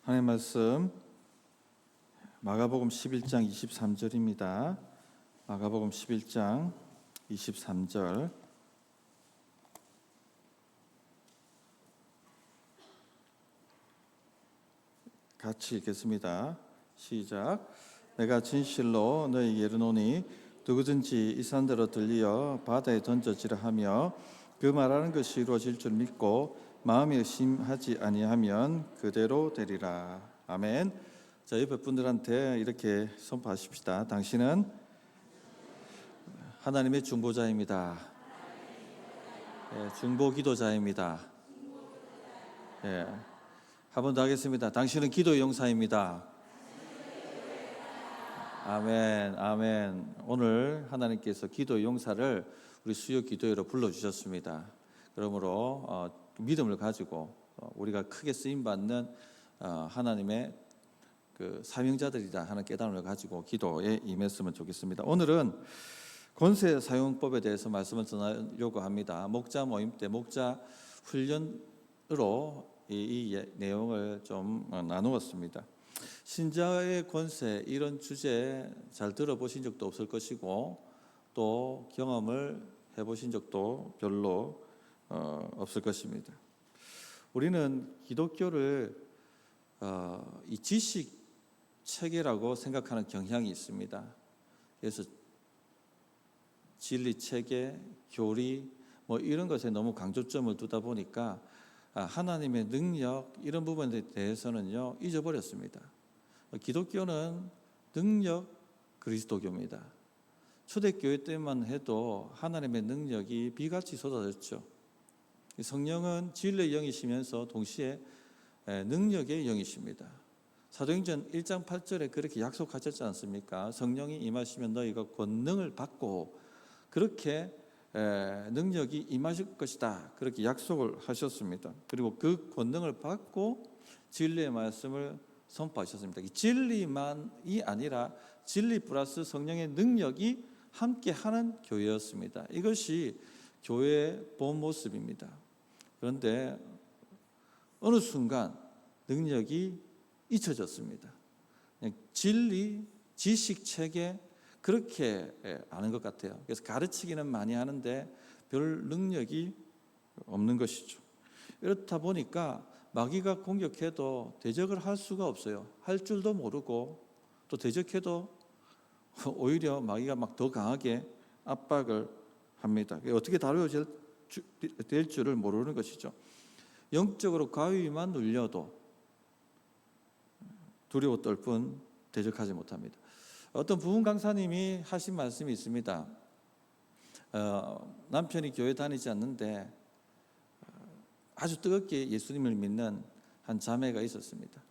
하나님의 말씀 마가복음 11장 23절입니다. 마가복음 11장 23절 같이 읽겠습니다. 시작. 내가 진실로 너희에게 이르노니 누구든지 이 산대로 들리어 바다에 던져지라 하며 그 말하는 것이 이루어질 줄 믿고 마음에 의심하지 아니하면 그대로 되리라. 아멘. 자, 옆에 분들한테 이렇게 선포하십시다. 당신은 하나님의 중보자입니다. 중보 기도자입니다. 한 번 더 하겠습니다. 당신은 기도 용사입니다. 아멘, 아멘. 오늘 하나님께서 기도 용사를 우리 수요 기도회로 불러주셨습니다. 그러므로 믿음을 가지고 우리가 크게 쓰임받는 하나님의 그 사명자들이다 하는 깨달음을 가지고 기도에 임했으면 좋겠습니다. 오늘은 권세 사용법에 대해서 말씀을 전하려고 합니다. 목자 모임 때 목자 훈련으로 이 내용을 좀 나누었습니다. 신자의 권세 이런 주제 잘 들어보신 적도 없을 것이고 또 경험을 해보신 적도 별로 없을 것입니다. 우리는 기독교를 이 지식 체계라고 생각하는 경향이 있습니다. 그래서 진리 체계, 교리 뭐 이런 것에 너무 강조점을 두다 보니까 하나님의 능력 이런 부분에 대해서는요 잊어버렸습니다. 기독교는 능력 그리스도교입니다. 초대교회 때만 해도 하나님의 능력이 비같이 쏟아졌죠. 성령은 진리의 영이시면서 동시에 능력의 영이십니다. 사도행전 1장 8절에 그렇게 약속하셨지 않습니까? 성령이 임하시면 너희가 권능을 받고 그렇게 능력이 임하실 것이다 그렇게 약속을 하셨습니다. 그리고 그 권능을 받고 진리의 말씀을 선포하셨습니다. 진리만이 아니라 진리 플러스 성령의 능력이 함께하는 교회였습니다. 이것이 교회의 본 모습입니다. 그런데 어느 순간 능력이 잊혀졌습니다. 진리, 지식, 체계 그렇게 아는 것 같아요. 그래서 가르치기는 많이 하는데 별 능력이 없는 것이죠. 이렇다 보니까 마귀가 공격해도 대적을 할 수가 없어요. 할 줄도 모르고 또 대적해도 오히려 마귀가 막 더 강하게 압박을 합니다. 어떻게 다루어질 될 줄을 모르는 것이죠. 영적으로 가위만 눌려도 두려워 떨 뿐 대적하지 못합니다. 어떤 부흥 강사님이 하신 말씀이 있습니다. 남편이 교회 다니지 않는데 아주 뜨겁게 예수님을 믿는 한 자매가 있었습니다.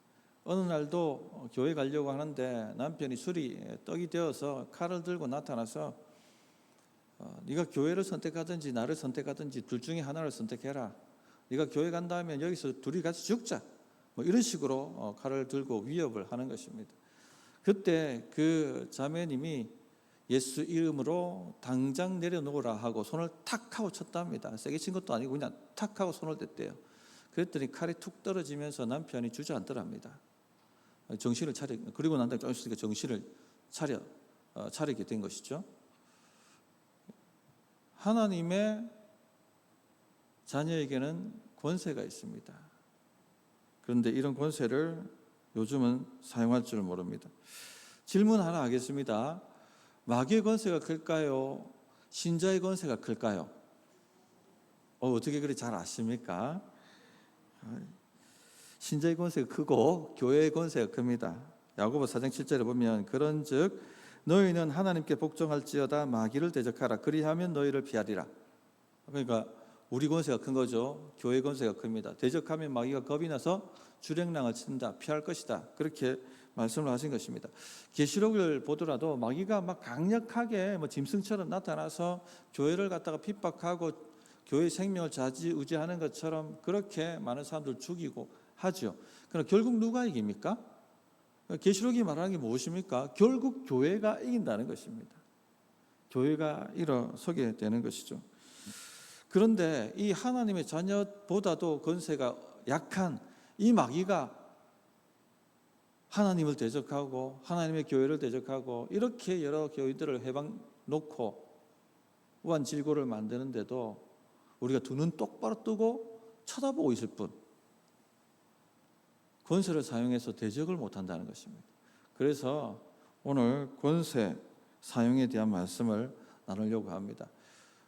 어느 날도 교회 가려고 하는데 남편이 술이 떡이 되어서 칼을 들고 나타나서 네가 교회를 선택하든지 나를 선택하든지 둘 중에 하나를 선택해라. 네가 교회 간다 하면 여기서 둘이 같이 죽자. 뭐 이런 식으로 칼을 들고 위협을 하는 것입니다. 그때 그 자매님이 예수 이름으로 당장 내려놓으라 하고 손을 탁 하고 쳤답니다. 세게 친 것도 아니고 그냥 탁 하고 손을 댔대요. 그랬더니 칼이 툭 떨어지면서 남편이 주저앉더랍니다. 정신을 차려 그리고 난 다음에 좀 있으니까 정신을 차리게 된 것이죠. 하나님의 자녀에게는 권세가 있습니다. 그런데 이런 권세를 요즘은 사용할 줄 모릅니다. 질문 하나 하겠습니다. 마귀의 권세가 클까요? 신자의 권세가 클까요? 어떻게 그리 잘 아십니까? 신자의 권세가 크고 교회의 권세가 큽니다. 야고보 4장 7절에 보면 그런즉 너희는 하나님께 복종할지어다 마귀를 대적하라 그리하면 너희를 피하리라. 그러니까 우리 권세가 큰 거죠. 교회 권세가 큽니다. 대적하면 마귀가 겁이 나서 주랭랑을 친다, 피할 것이다. 그렇게 말씀을 하신 것입니다. 계시록을 보더라도 마귀가 막 강력하게 짐승처럼 나타나서 교회를 갖다가 핍박하고 교회 생명을 좌지우지하는 것처럼 그렇게 많은 사람들 죽이고 하죠. 그러나 결국 누가 이깁니까? 계시록이 말하는 게 무엇입니까? 결국 교회가 이긴다는 것입니다. 교회가 일어서게 되는 것이죠. 그런데 이 하나님의 자녀보다도 권세가 약한 이 마귀가 하나님을 대적하고 하나님의 교회를 대적하고 이렇게 여러 교회들을 해방 놓고 우한질고를 만드는데도 우리가 두 눈 똑바로 뜨고 쳐다보고 있을 뿐 권세를 사용해서 대적을 못한다는 것입니다. 그래서 오늘 권세 사용에 대한 말씀을 나누려고 합니다.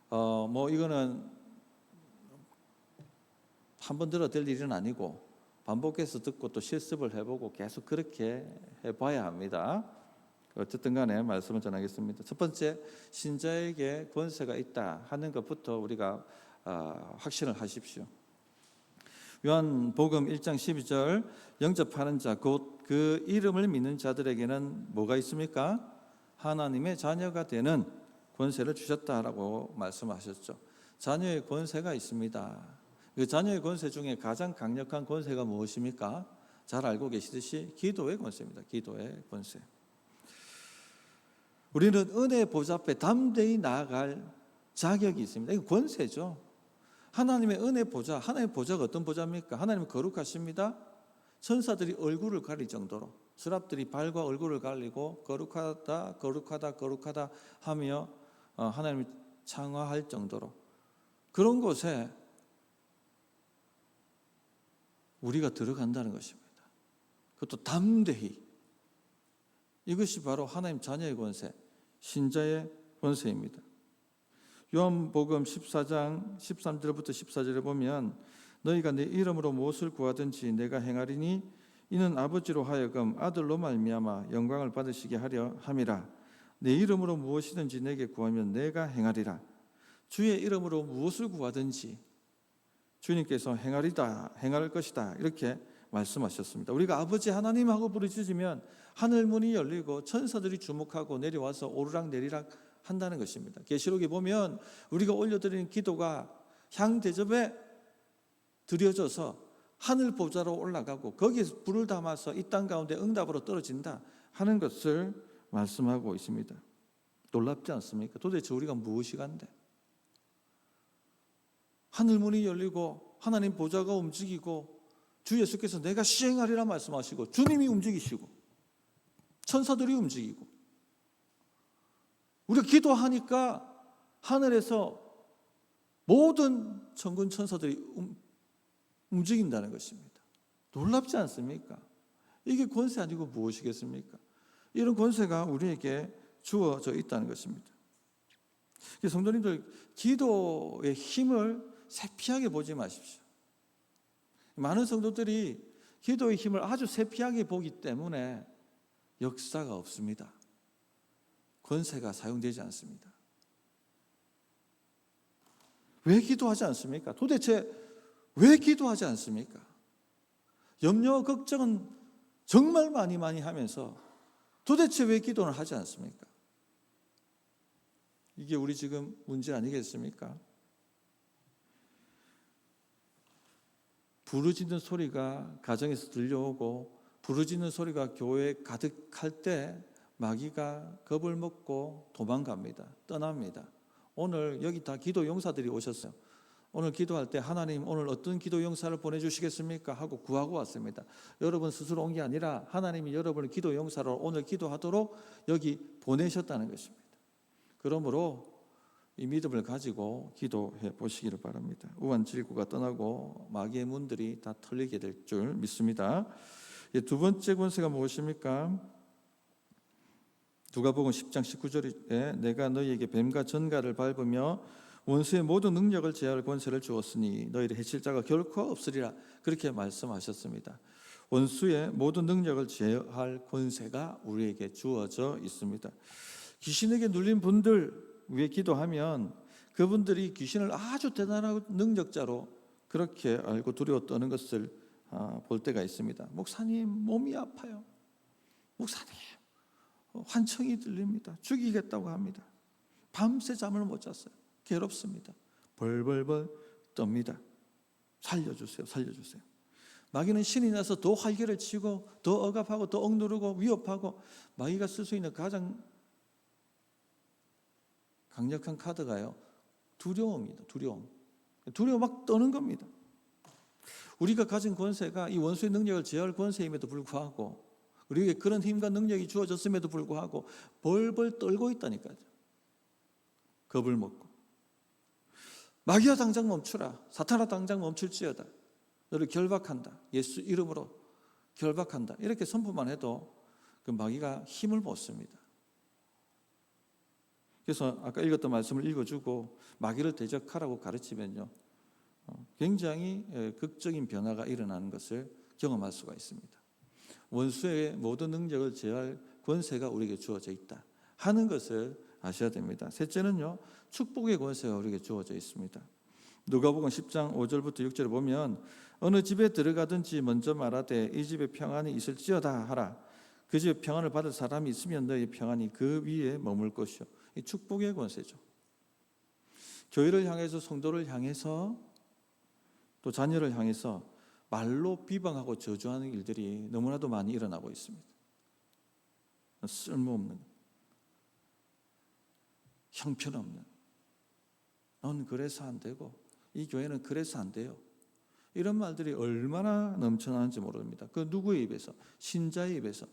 이거는 한 번 들어도 될 일은 아니고 반복해서 듣고 또 실습을 해보고 계속 그렇게 해봐야 합니다. 어쨌든 간에 말씀을 전하겠습니다. 첫 번째, 신자에게 권세가 있다 하는 것부터 우리가 확신을 하십시오. 요한복음 1장 12절 영접하는 자 곧 그 이름을 믿는 자들에게는 뭐가 있습니까? 하나님의 자녀가 되는 권세를 주셨다라고 말씀하셨죠. 자녀의 권세가 있습니다. 그 자녀의 권세 중에 가장 강력한 권세가 무엇입니까? 잘 알고 계시듯이 기도의 권세입니다. 기도의 권세. 우리는 은혜의 보좌 앞에 담대히 나아갈 자격이 있습니다. 이거 권세죠. 하나님의 은혜 보좌, 하나님의 보좌가 어떤 보좌입니까? 하나님은 거룩하십니다. 천사들이 얼굴을 가릴 정도로, 스랍들이 발과 얼굴을 가리고 거룩하다, 거룩하다, 거룩하다 하며 하나님을 창화할 정도로 그런 곳에 우리가 들어간다는 것입니다. 그것도 담대히. 이것이 바로 하나님 자녀의 권세, 신자의 권세입니다. 요한복음 14장 13절부터 14절에 보면 너희가 내 이름으로 무엇을 구하든지 내가 행하리니 이는 아버지로 하여금 아들로 말미암아 영광을 받으시게 하려 함이라. 내 이름으로 무엇이든지 내게 구하면 내가 행하리라. 주의 이름으로 무엇을 구하든지 주님께서 행할 것이다 이렇게 말씀하셨습니다. 우리가 아버지 하나님하고 부르짖으면 하늘 문이 열리고 천사들이 주목하고 내려와서 오르락 내리락 한다는 것입니다. 계시록에 보면 우리가 올려드리는 기도가 향 대접에 드려져서 하늘 보좌로 올라가고 거기에서 불을 담아서 이 땅 가운데 응답으로 떨어진다 하는 것을 말씀하고 있습니다. 놀랍지 않습니까? 도대체 우리가 무엇이 간데? 하늘 문이 열리고 하나님 보좌가 움직이고 주 예수께서 내가 시행하리라 말씀하시고 주님이 움직이시고 천사들이 움직이고 우리가 기도하니까 하늘에서 모든 천군 천사들이 움직인다는 것입니다. 놀랍지 않습니까? 이게 권세 아니고 무엇이겠습니까? 이런 권세가 우리에게 주어져 있다는 것입니다. 성도님들, 기도의 힘을 세피하게 보지 마십시오. 많은 성도들이 기도의 힘을 아주 세피하게 보기 때문에 역사가 없습니다. 권세가 사용되지 않습니다. 왜 기도하지 않습니까? 도대체 왜 기도하지 않습니까? 염려와 걱정은 정말 많이 하면서 도대체 왜 기도는 하지 않습니까? 이게 우리 지금 문제 아니겠습니까? 부르짖는 소리가 가정에서 들려오고 부르짖는 소리가 교회에 가득할 때 마귀가 겁을 먹고 도망갑니다. 떠납니다. 오늘 여기 다 기도 용사들이 오셨어요. 오늘 기도할 때 하나님 오늘 어떤 기도 용사를 보내주시겠습니까? 하고 구하고 왔습니다. 여러분 스스로 온 게 아니라 하나님이 여러분을 기도 용사로 오늘 기도하도록 여기 보내셨다는 것입니다. 그러므로 이 믿음을 가지고 기도해 보시기를 바랍니다. 우한질고가 떠나고 마귀의 문들이 다 털리게 될 줄 믿습니다. 두 번째 권세가 무엇입니까? 누가복음 10장 19절에 내가 너희에게 뱀과 전갈을 밟으며 원수의 모든 능력을 제할 권세를 주었으니 너희를 해칠 자가 결코 없으리라 그렇게 말씀하셨습니다. 원수의 모든 능력을 제할 권세가 우리에게 주어져 있습니다. 귀신에게 눌린 분들 위해 기도하면 그분들이 귀신을 아주 대단한 능력자로 그렇게 알고 두려워 떠는 것을 볼 때가 있습니다. 목사님 몸이 아파요. 목사님 환청이 들립니다. 죽이겠다고 합니다. 밤새 잠을 못 잤어요. 괴롭습니다. 벌벌벌 떱니다. 살려주세요. 살려주세요. 마귀는 신이 나서 더 활개를 치고 더 억압하고 더 억누르고 위협하고 마귀가 쓸 수 있는 가장 강력한 카드가요. 두려움입니다. 두려워 막 떠는 겁니다. 우리가 가진 권세가 이 원수의 능력을 제어할 권세임에도 불구하고 우리에게 그런 힘과 능력이 주어졌음에도 불구하고 벌벌 떨고 있다니까요. 겁을 먹고. 마귀야 당장 멈추라. 사탄아 당장 멈출지어다. 너를 결박한다. 예수 이름으로 결박한다. 이렇게 선포만 해도 그 마귀가 힘을 못 씁니다. 그래서 아까 읽었던 말씀을 읽어주고 마귀를 대적하라고 가르치면요, 굉장히 극적인 변화가 일어나는 것을 경험할 수가 있습니다. 원수의 모든 능력을 제어할 권세가 우리에게 주어져 있다 하는 것을 아셔야 됩니다. 셋째는요, 축복의 권세가 우리에게 주어져 있습니다. 누가복음 10장 5절부터 6절을 보면 어느 집에 들어가든지 먼저 말하되 이 집에 평안이 있을지어다 하라. 그 집에 평안을 받을 사람이 있으면 너희 평안이 그 위에 머물 것이요. 이 축복의 권세죠. 교회를 향해서, 성도를 향해서, 또 자녀를 향해서 말로 비방하고 저주하는 일들이 너무나도 많이 일어나고 있습니다. 쓸모없는, 형편없는, 넌 그래서 안 되고 이 교회는 그래서 안 돼요. 이런 말들이 얼마나 넘쳐나는지 모릅니다. 그 누구의 입에서? 신자의 입에서.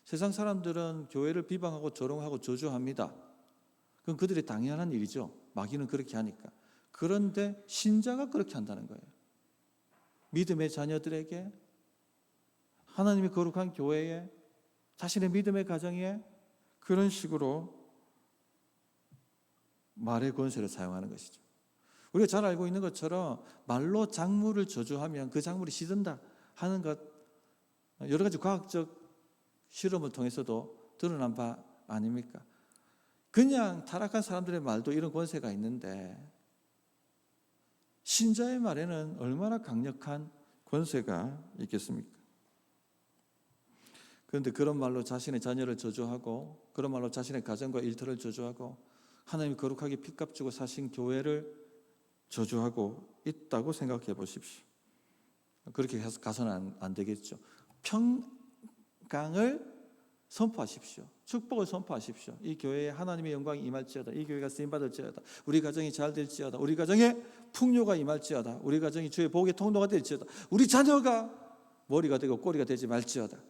세상 사람들은 교회를 비방하고 조롱하고 저주합니다. 그건 그들의 당연한 일이죠. 마귀는 그렇게 하니까. 그런데 신자가 그렇게 한다는 거예요. 믿음의 자녀들에게, 하나님의 거룩한 교회에, 자신의 믿음의 가정에 그런 식으로 말의 권세를 사용하는 것이죠. 우리가 잘 알고 있는 것처럼 말로 작물을 저주하면 그 작물이 시든다 하는 것, 여러 가지 과학적 실험을 통해서도 드러난 바 아닙니까? 그냥 타락한 사람들의 말도 이런 권세가 있는데 신자의 말에는 얼마나 강력한 권세가 있겠습니까? 그런데 그런 말로 자신의 자녀를 저주하고, 그런 말로 자신의 가정과 일터를 저주하고, 하나님이 거룩하게 핏값 주고 사신 교회를 저주하고 있다고 생각해 보십시오. 그렇게 가서는 안 되겠죠. 평강을 선포하십시오. 축복을 선포하십시오. 이 교회에 하나님의 영광이 임할지어다. 이 교회가 쓰임받을지어다. 우리 가정이 잘 될지어다. 우리 가정에 풍요가 임할지어다. 우리 가정이 주의 복의 통로가 될지어다. 우리 자녀가 머리가 되고 꼬리가 되지 말지어다.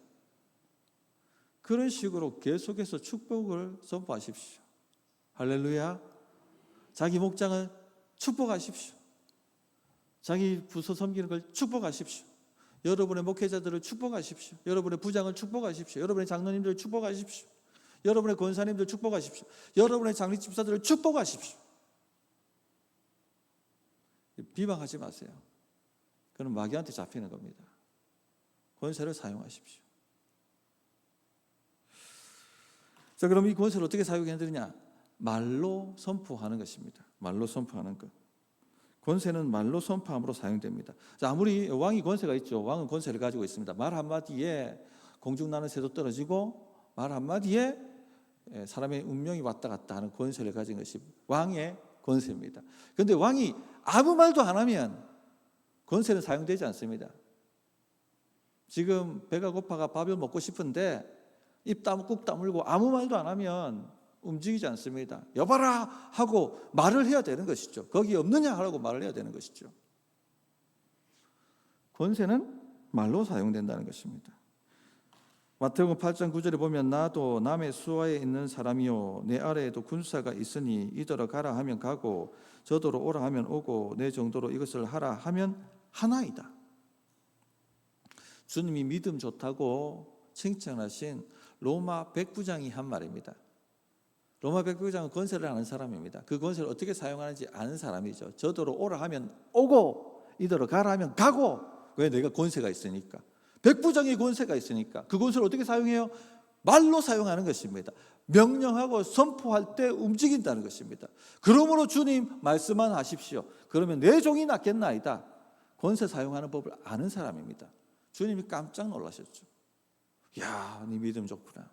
그런 식으로 계속해서 축복을 선포하십시오. 할렐루야. 자기 목장을 축복하십시오. 자기 부서 섬기는 걸 축복하십시오. 여러분의 목회자들을 축복하십시오. 여러분의 부장을 축복하십시오. 여러분의 장로님들을 축복하십시오. 여러분의 권사님들을 축복하십시오. 여러분의 장리 집사들을 축복하십시오. 비방하지 마세요. 그건 마귀한테 잡히는 겁니다. 권세를 사용하십시오. 자, 그럼 이 권세를 어떻게 사용해야 되느냐? 말로 선포하는 것입니다. 말로 선포하는 것. 권세는 말로 선포함으로 사용됩니다. 자, 아무리 왕이 권세가 있죠. 왕은 권세를 가지고 있습니다. 말 한마디에 공중 나는 새도 떨어지고, 말 한마디에 사람의 운명이 왔다 갔다 하는 권세를 가진 것이 왕의 권세입니다. 그런데 왕이 아무 말도 안 하면 권세는 사용되지 않습니다. 지금 배가 고파가 밥을 먹고 싶은데 입 꾹 다물고 아무 말도 안 하면 움직이지 않습니다. 여봐라 하고 말을 해야 되는 것이죠. 거기 없느냐 하라고 말을 해야 되는 것이죠. 권세는 말로 사용된다는 것입니다. 마태복음 8장 9절에 보면 나도 남의 수하에 있는 사람이요 내 아래에도 군사가 있으니 이더러 가라 하면 가고 저더러 오라 하면 오고 내 정도로 이것을 하라 하면 하나이다. 주님이 믿음 좋다고 칭찬하신 로마 백부장이 한 말입니다. 로마 백부장은 권세를 아는 사람입니다. 그 권세를 어떻게 사용하는지 아는 사람이죠. 저더러 오라 하면 오고 이더러 가라 하면 가고. 왜? 내가 권세가 있으니까. 백부장의 권세가 있으니까. 그 권세를 어떻게 사용해요? 말로 사용하는 것입니다. 명령하고 선포할 때 움직인다는 것입니다. 그러므로 주님 말씀만 하십시오. 그러면 내 종이 낫겠나이다. 권세 사용하는 법을 아는 사람입니다. 주님이 깜짝 놀라셨죠. 야, 네 믿음 좋구나.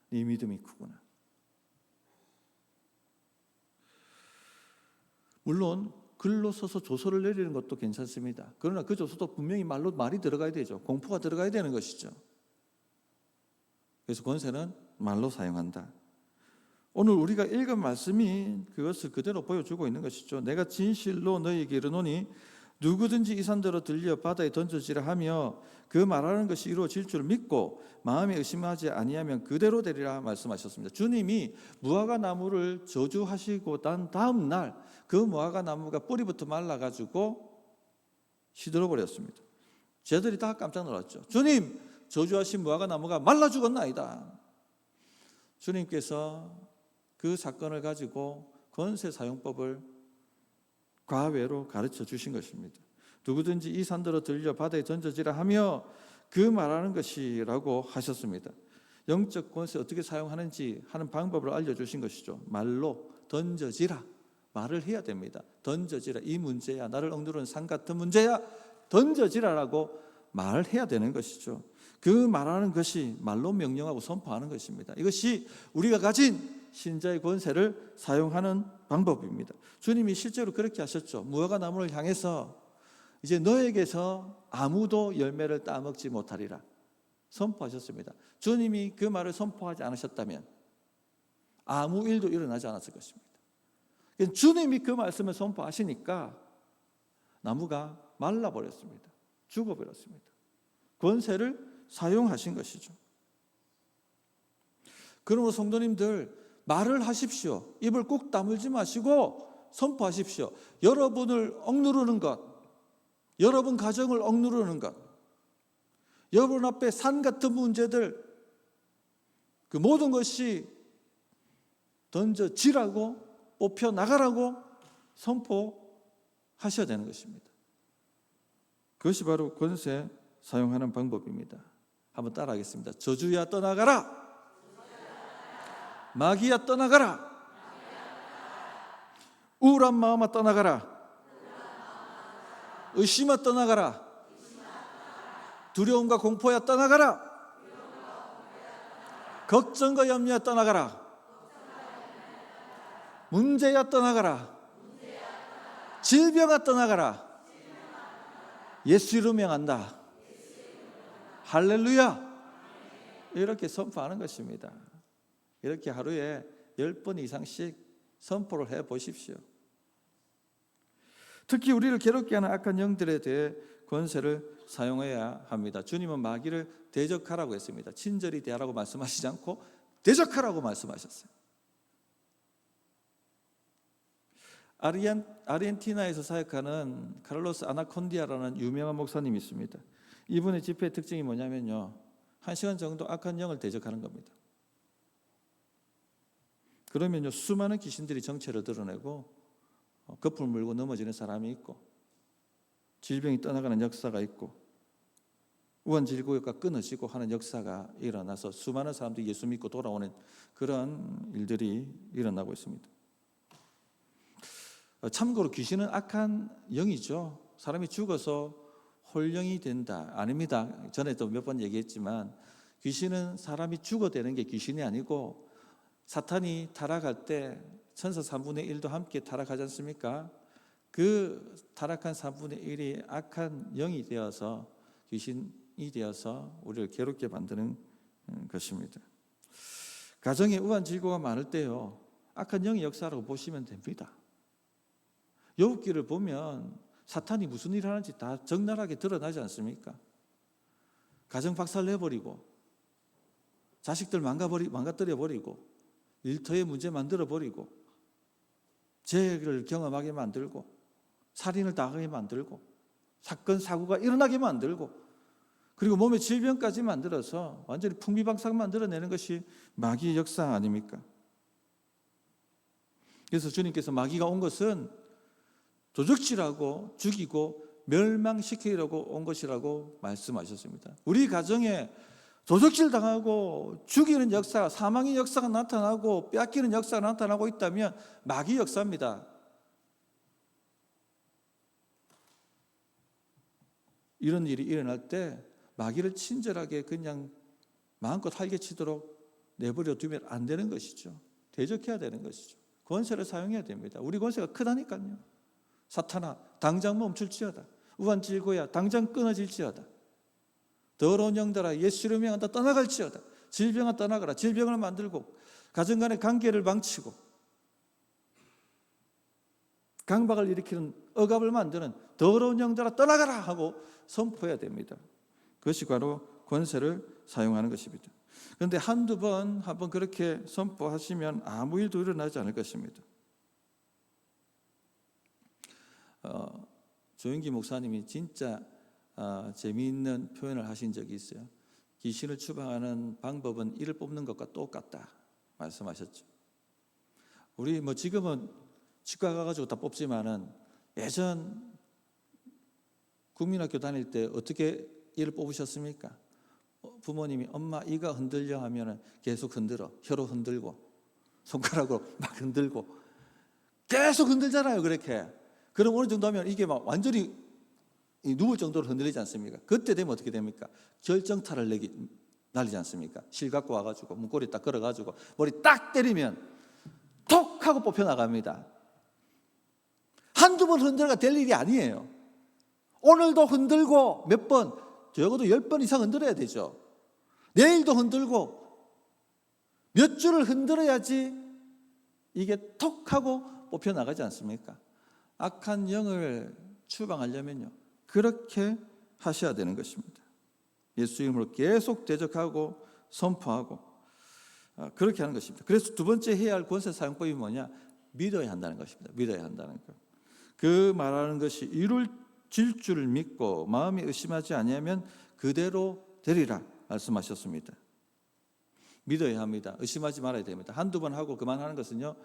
네 믿음이 크구나. 물론 글로 써서 조서를 내리는 것도 괜찮습니다. 그러나 그 조서도 분명히 말이 들어가야 되죠. 공포가 들어가야 되는 것이죠. 그래서 권세는 말로 사용한다. 오늘 우리가 읽은 말씀이 그것을 그대로 보여주고 있는 것이죠. 내가 진실로 너희에게 이르노니 누구든지 이 산대로 들려 바다에 던져지라 하며 그 말하는 것이 이루어질 줄 믿고 마음에 의심하지 아니하면 그대로 되리라 말씀하셨습니다. 주님이 무화과 나무를 저주하시고 난 다음 날 그 무화과 나무가 뿌리부터 말라가지고 시들어 버렸습니다. 쟤들이 다 깜짝 놀랐죠. 주님, 저주하신 무화과 나무가 말라 죽었나이다. 주님께서 그 사건을 가지고 권세 사용법을 과외로 가르쳐 주신 것입니다. 누구든지 이 산대로 들려 바다에 던져지라 하며 그 말하는 것이라고 하셨습니다. 영적 권세 어떻게 사용하는지 하는 방법을 알려주신 것이죠. 말로 던져지라, 말을 해야 됩니다. 던져지라, 이 문제야, 나를 억누르는 산 같은 문제야, 던져지라라고 말을 해야 되는 것이죠. 그 말하는 것이 말로 명령하고 선포하는 것입니다. 이것이 우리가 가진 신자의 권세를 사용하는 방법입니다. 주님이 실제로 그렇게 하셨죠. 무화과 나무를 향해서 이제 너에게서 아무도 열매를 따먹지 못하리라 선포하셨습니다. 주님이 그 말을 선포하지 않으셨다면 아무 일도 일어나지 않았을 것입니다. 주님이 그 말씀을 선포하시니까 나무가 말라버렸습니다. 죽어버렸습니다. 권세를 사용하신 것이죠. 그러므로 성도님들, 말을 하십시오. 입을 꾹 다물지 마시고 선포하십시오. 여러분을 억누르는 것, 여러분 가정을 억누르는 것, 여러분 앞에 산 같은 문제들, 그 모든 것이 던져지라고 뽑혀 나가라고 선포하셔야 되는 것입니다. 그것이 바로 권세 사용하는 방법입니다. 한번 따라하겠습니다. 저주야 떠나가라. 마귀야 떠나가라. 우울한 마음아 떠나가라. 의심아 떠나가라. 두려움과 공포야 떠나가라. 걱정과 염려야 떠나가라. 문제야 떠나가라. 질병아 떠나가라. 예수 이름 명한다. 할렐루야. 이렇게 선포하는 것입니다. 이렇게 하루에 10번 이상씩 선포를 해보십시오. 특히 우리를 괴롭게 하는 악한 영들에 대해 권세를 사용해야 합니다. 주님은 마귀를 대적하라고 했습니다. 친절히 대하라고 말씀하시지 않고 대적하라고 말씀하셨어요. 아르헨티나에서 사역하는 카를로스 아나콘디아라는 유명한 목사님이 있습니다. 이분의 집회의 특징이 뭐냐면요, 1시간 정도 악한 영을 대적하는 겁니다. 그러면요, 수많은 귀신들이 정체를 드러내고 거품을 물고 넘어지는 사람이 있고, 질병이 떠나가는 역사가 있고, 우환질고가 끊어지고 하는 역사가 일어나서 수많은 사람들이 예수 믿고 돌아오는 그런 일들이 일어나고 있습니다. 참고로 귀신은 악한 영이죠. 사람이 죽어서 홀령이 된다. 아닙니다. 전에도 몇 번 얘기했지만 귀신은 사람이 죽어대는 게 귀신이 아니고, 사탄이 타락할 때 천사 3분의 1도 함께 타락하지 않습니까? 그 타락한 3분의 1이 악한 영이 되어서, 귀신이 되어서 우리를 괴롭게 만드는 것입니다. 가정에 우환질고가 많을 때요, 악한 영의 역사라고 보시면 됩니다. 욥기를 보면 사탄이 무슨 일을 하는지 다 적나라하게 드러나지 않습니까? 가정 박살내버리고, 자식들 망가뜨려버리고, 일터에 문제 만들어버리고, 재해를 경험하게 만들고, 살인을 당하게 만들고, 사건 사고가 일어나게 만들고, 그리고 몸에 질병까지 만들어서 완전히 풍비박산 만들어내는 것이 마귀의 역사 아닙니까? 그래서 주님께서 마귀가 온 것은 도적질하고 죽이고 멸망시키려고 온 것이라고 말씀하셨습니다. 우리 가정에 도적질 당하고 죽이는 역사, 사망의 역사가 나타나고 빼앗기는 역사가 나타나고 있다면 마귀 역사입니다. 이런 일이 일어날 때 마귀를 친절하게 그냥 마음껏 활개치도록 내버려 두면 안 되는 것이죠. 대적해야 되는 것이죠. 권세를 사용해야 됩니다. 우리 권세가 크다니까요. 사탄아, 당장 멈출지어다. 우환질고야, 당장 끊어질지어다. 더러운 영들아, 예수 이름으로 명한다. 떠나갈지어다. 질병아 떠나가라. 질병을 만들고 가정 간의 관계를 망치고 강박을 일으키는 억압을 만드는 더러운 영들아 떠나가라 하고 선포해야 됩니다. 그것이 바로 권세를 사용하는 것입니다. 그런데 한두 번 그렇게 선포하시면 아무 일도 일어나지 않을 것입니다. 조영기 목사님이 진짜 재미있는 표현을 하신 적이 있어요. 귀신을 추방하는 방법은 이를 뽑는 것과 똑같다 말씀하셨죠. 우리 지금은 치과 가가지고 다 뽑지만은 예전 국민학교 다닐 때 어떻게 이를 뽑으셨습니까? 부모님이 엄마 이가 흔들려 하면은 계속 흔들어, 혀로 흔들고 손가락으로 막 흔들고 계속 흔들잖아요. 그렇게 그럼 어느 정도 하면 이게 막 완전히 누울 정도로 흔들리지 않습니까? 그때 되면 어떻게 됩니까? 결정타를 날리지 않습니까? 실 갖고 와가지고 문고리 딱 걸어가지고 머리 딱 때리면 톡 하고 뽑혀 나갑니다. 한두 번 흔들어가 될 일이 아니에요. 오늘도 흔들고 몇 번, 적어도 10번 이상 흔들어야 되죠. 내일도 흔들고 몇 주를 흔들어야지 이게 톡 하고 뽑혀 나가지 않습니까? 악한 영을 추방하려면요 그렇게 하셔야 되는 것입니다. 예수 이름으로 계속 대적하고 선포하고 그렇게 하는 것입니다. 그래서 두 번째 해야 할 권세 사용법이 뭐냐? 믿어야 한다는 것입니다. 믿어야 한다는 것. 그 말하는 것이 이루어질 줄 믿고 마음이 의심하지 아니하면 그대로 되리라 말씀하셨습니다. 믿어야 합니다. 의심하지 말아야 됩니다. 한두 번 하고 그만하는 것은요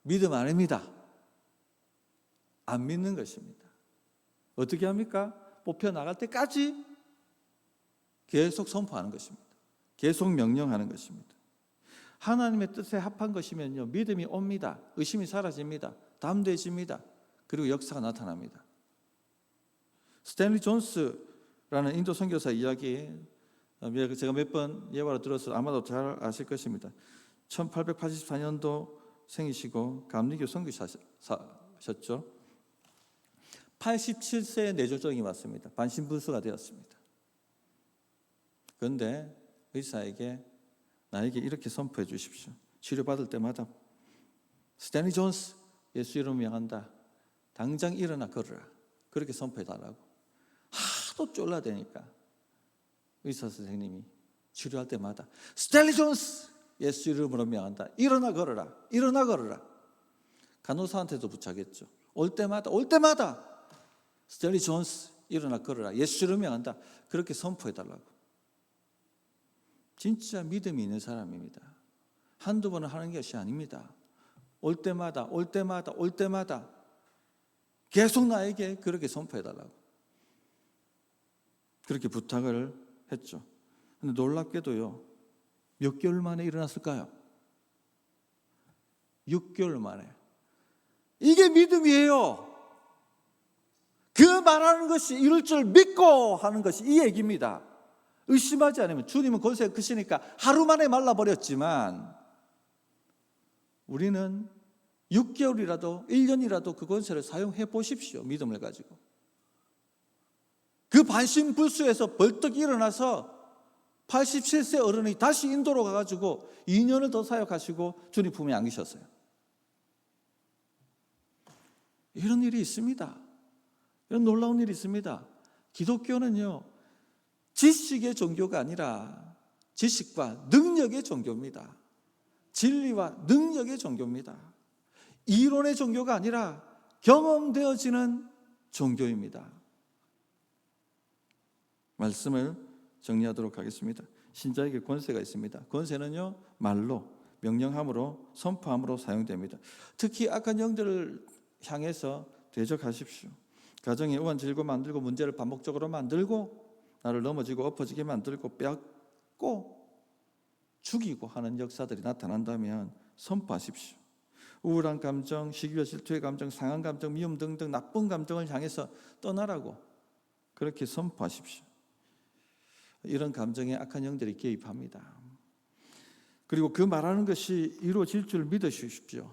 믿음 아닙니다. 안 믿는 것입니다. 어떻게 합니까? 뽑혀 나갈 때까지 계속 선포하는 것입니다. 계속 명령하는 것입니다. 하나님의 뜻에 합한 것이면요 믿음이 옵니다. 의심이 사라집니다. 담대해집니다. 그리고 역사가 나타납니다. 스탠리 존스라는 인도 선교사 이야기 제가 몇 번 예화로 들어서 아마도 잘 아실 것입니다. 1884년도 생이시고 감리교 선교사셨죠. 87세에 뇌졸중이 왔습니다. 반신불수가 되었습니다. 그런데 의사에게 나에게 이렇게 선포해 주십시오. 치료받을 때마다 스탠리 존스 예수 이름으로 명한다. 당장 일어나 걸으라. 그렇게 선포해 달라고. 하도 쫄라대니까 의사 선생님이 치료할 때마다 스탠리 존스 예수 이름으로 명한다. 일어나 걸으라. 일어나 걸으라. 간호사한테도 부탁했죠. 올 때마다 스탠리 존스 일어나 걸으라. 예수 이름으로 명한다. 그렇게 선포해 달라고. 진짜 믿음이 있는 사람입니다. 한두 번은 하는 것이 아닙니다. 올 때마다 계속 나에게 그렇게 선포해 달라고 그렇게 부탁을 했죠. 그런데 놀랍게도요 몇 개월 만에 일어났을까요? 6개월 만에. 이게 믿음이에요. 그 말하는 것이 이룰 줄 믿고 하는 것이 이 얘기입니다. 의심하지 않으면 주님은 권세가 크시니까 하루 만에 말라버렸지만 우리는 6개월이라도 1년이라도 그 권세를 사용해 보십시오. 믿음을 가지고. 그 반신불수에서 벌떡 일어나서 87세 어른이 다시 인도로 가가지고 2년을 더 사역하시고 주님 품에 안기셨어요. 이런 일이 있습니다. 이런 놀라운 일이 있습니다. 기독교는요 지식의 종교가 아니라 지식과 능력의 종교입니다. 진리와 능력의 종교입니다. 이론의 종교가 아니라 경험되어지는 종교입니다. 말씀을 정리하도록 하겠습니다. 신자에게 권세가 있습니다. 권세는요 말로, 명령함으로, 선포함으로 사용됩니다. 특히 악한 영들을 향해서 대적하십시오. 가정에 우환질고 만들고 문제를 반복적으로 만들고 나를 넘어지고 엎어지게 만들고 뺏고 죽이고 하는 역사들이 나타난다면 선포하십시오. 우울한 감정, 시기와 질투의 감정, 상한 감정, 미움 등등 나쁜 감정을 향해서 떠나라고 그렇게 선포하십시오. 이런 감정에 악한 영들이 개입합니다. 그리고 그 말하는 것이 이루어질 줄 믿으십시오.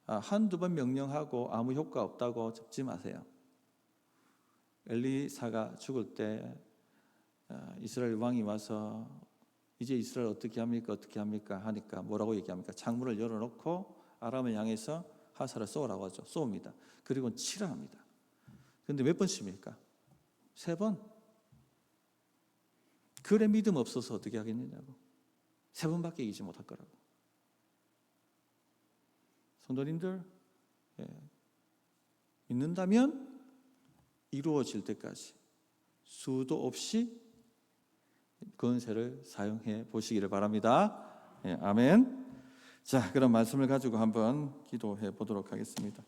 한두 번 명령하고 아무 효과 없다고 접지 마세요. 엘리사가 죽을 때 이스라엘 왕이 와서 이제 이스라엘 어떻게 합니까 하니까 뭐라고 얘기합니까? 창문을 열어놓고 아람을 향해서 화살을 쏘라고 하죠. 쏩니다. 그리고 치라 합니다. 그런데 몇 번 칩니까? 3번. 그래 믿음 없어서 어떻게 하겠느냐고. 3번밖에 이기지 못할 거라고. 성도님들, 믿는다면 이루어질 때까지 수도 없이 권세를 사용해 보시기를 바랍니다. 아멘. 자, 그런 말씀을 가지고 한번 기도해 보도록 하겠습니다.